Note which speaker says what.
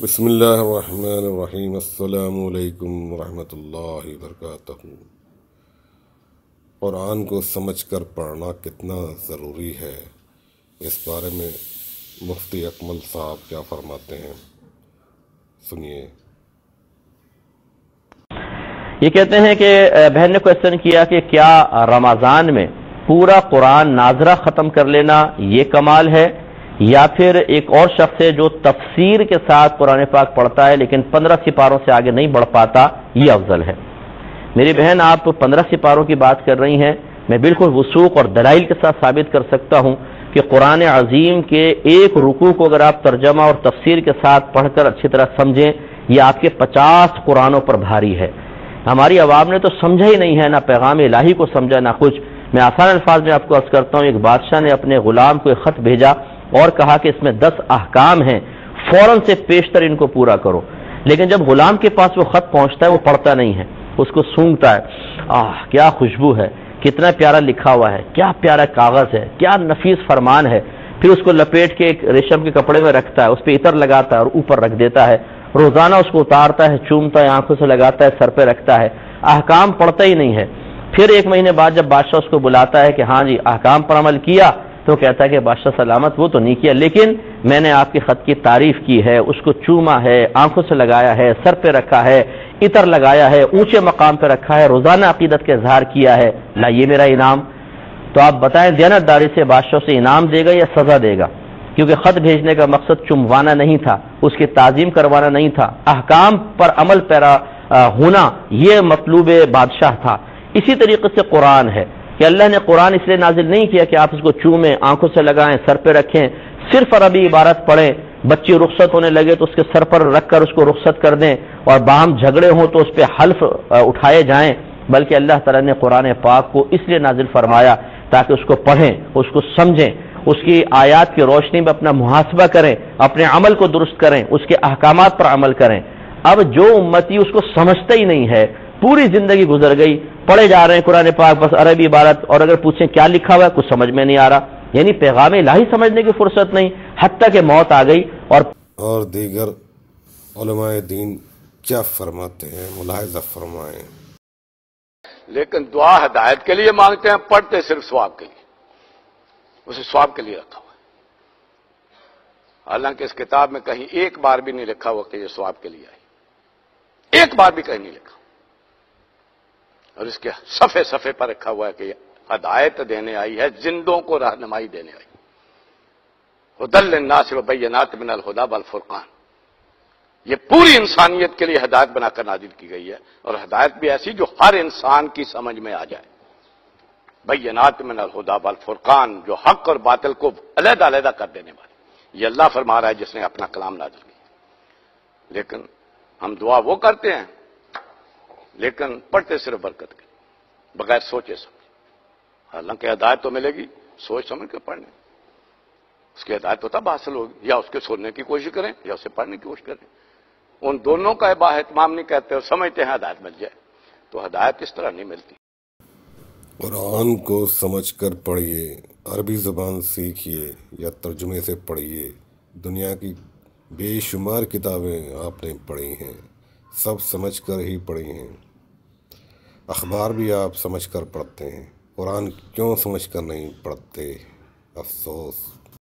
Speaker 1: بسم اللہ الرحمن الرحیم۔ السلام علیکم ورحمۃ اللہ وبرکاتہ۔ قرآن کو سمجھ کر پڑھنا کتنا ضروری ہے، اس بارے میں مفتی اکمل صاحب کیا فرماتے ہیں، سنیے۔
Speaker 2: یہ کہتے ہیں کہ بہن نے کوشچن کیا کہ کیا رمضان میں پورا قرآن ناظرہ ختم کر لینا یہ کمال ہے، یا پھر ایک اور شخص ہے جو تفسیر کے ساتھ قرآن پاک پڑھتا ہے لیکن 15 سپاروں سے آگے نہیں بڑھ پاتا، یہ افضل ہے؟ میری بہن، آپ 15 سپاروں کی بات کر رہی ہیں، میں بالکل وثوق اور دلائل کے ساتھ ثابت کر سکتا ہوں کہ قرآن عظیم کے ایک رکوع کو اگر آپ ترجمہ اور تفسیر کے ساتھ پڑھ کر اچھی طرح سمجھیں، یہ آپ کے 50 قرآنوں پر بھاری ہے۔ ہماری عوام نے تو سمجھا ہی نہیں ہے، نہ پیغام الہی کو سمجھا نہ کچھ۔ میں آسان الفاظ میں آپ کو عرض کرتا ہوں، ایک بادشاہ نے اپنے غلام کو ایک خط بھیجا اور کہا کہ اس میں 10 احکام ہیں، فوراً سے پیشتر ان کو پورا کرو۔ لیکن جب غلام کے پاس وہ خط پہنچتا ہے وہ پڑھتا نہیں ہے، اس کو سونگھتا ہے، کیا خوشبو ہے، کتنا پیارا لکھا ہوا ہے، کیا پیارا کاغذ ہے، کیا نفیس فرمان ہے۔ پھر اس کو لپیٹ کے ایک ریشم کے کپڑے میں رکھتا ہے، اس پہ عطر لگاتا ہے اور اوپر رکھ دیتا ہے، روزانہ اس کو اتارتا ہے، چومتا ہے، آنکھوں سے لگاتا ہے، سر پہ رکھتا ہے، احکام پڑھتا ہی نہیں ہے۔ پھر ایک مہینے بعد جب بادشاہ اس کو بلاتا ہے کہ ہاں جی احکام پر عمل کیا، تو کہتا ہے کہ بادشاہ سلامت، وہ تو نہیں کیا، لیکن میں نے آپ کے خط کی تعریف کی ہے، اس کو چوما ہے، آنکھوں سے لگایا ہے، سر پہ رکھا ہے، عطر لگایا ہے، اونچے مقام پہ رکھا ہے، روزانہ عقیدت کا اظہار کیا ہے، یہ میرا انعام۔ تو آپ بتائیں، دیانتداری سے بادشاہ سے انعام دے گا یا سزا دے گا؟ کیونکہ خط بھیجنے کا مقصد چموانا نہیں تھا، اس کی تعظیم کروانا نہیں تھا، احکام پر عمل پیرا ہونا یہ مطلوب بادشاہ تھا۔ اسی طریقے سے قرآن ہے کہ اللہ نے قرآن اس لیے نازل نہیں کیا کہ آپ اس کو چومیں، آنکھوں سے لگائیں، سر پہ رکھیں، صرف عربی عبارت پڑھیں، بچی رخصت ہونے لگے تو اس کے سر پر رکھ کر اس کو رخصت کر دیں، اور باہم جھگڑے ہوں تو اس پہ حلف اٹھائے جائیں، بلکہ اللہ تعالیٰ نے قرآن پاک کو اس لیے نازل فرمایا تاکہ اس کو پڑھیں، اس کو سمجھیں، اس کی آیات کی روشنی میں اپنا محاسبہ کریں، اپنے عمل کو درست کریں، اس کے احکامات پر عمل کریں۔ اب جو امتی اس کو سمجھتا ہی نہیں ہے، پوری زندگی گزر گئی، پڑھے جا رہے ہیں قرآن پاک بس عربی عبارت، اور اگر پوچھیں کیا لکھا ہوا ہے کچھ سمجھ میں نہیں آ رہا، یعنی پیغام الہی سمجھنے کی فرصت نہیں، حتیٰ کہ موت آ گئی۔
Speaker 1: اور دیگر علماء دین کیا فرماتے ہیں، ملاحظہ فرمائیں۔
Speaker 3: لیکن دعا ہدایت کے لیے مانگتے ہیں، پڑھتے صرف ثواب کے لیے، اسے ثواب کے لیے رکھا ہوا ہے۔ حالانکہ اس کتاب میں کہیں ایک بار بھی نہیں لکھا ہوا کہ یہ ثواب کے لیے آئی، ایک بار بھی کہیں نہیں لکھا، اور اس کے صفحے صفحے پر رکھا ہوا ہے کہ یہ ہدایت دینے آئی ہے، زندوں کو رہنمائی دینے آئی، ہدی للناس وبینات من الہدی والفرقان۔ یہ پوری انسانیت کے لیے ہدایت بنا کر نازل کی گئی ہے، اور ہدایت بھی ایسی جو ہر انسان کی سمجھ میں آ جائے۔ بینات من الہدی والفرقان، جو حق اور باطل کو علیحدہ علیحدہ کر دینے والی، یہ اللہ فرما رہا ہے جس نے اپنا کلام نازل کیا۔ لیکن ہم دعا وہ کرتے ہیں، لیکن پڑھتے صرف برکت کے، بغیر سوچے سمجھے۔ حالانکہ ہدایت تو ملے گی سوچ سمجھ کے پڑھنے، اس کی ہدایت تو تب حاصل ہوگی یا اس کے سننے کی کوشش کریں یا اسے پڑھنے کی کوشش کریں۔ ان دونوں کا اہتمام نہیں کرتے اور سمجھتے ہیں ہدایت مل جائے، تو ہدایت اس طرح نہیں ملتی۔
Speaker 1: قرآن کو سمجھ کر پڑھیے، عربی زبان سیکھیے یا ترجمے سے پڑھیے۔ دنیا کی بے شمار کتابیں آپ نے پڑھی ہیں، سب سمجھ کر ہی پڑھی ہیں۔ اخبار بھی آپ سمجھ کر پڑھتے ہیں، قرآن کیوں سمجھ کر نہیں پڑھتے؟ افسوس۔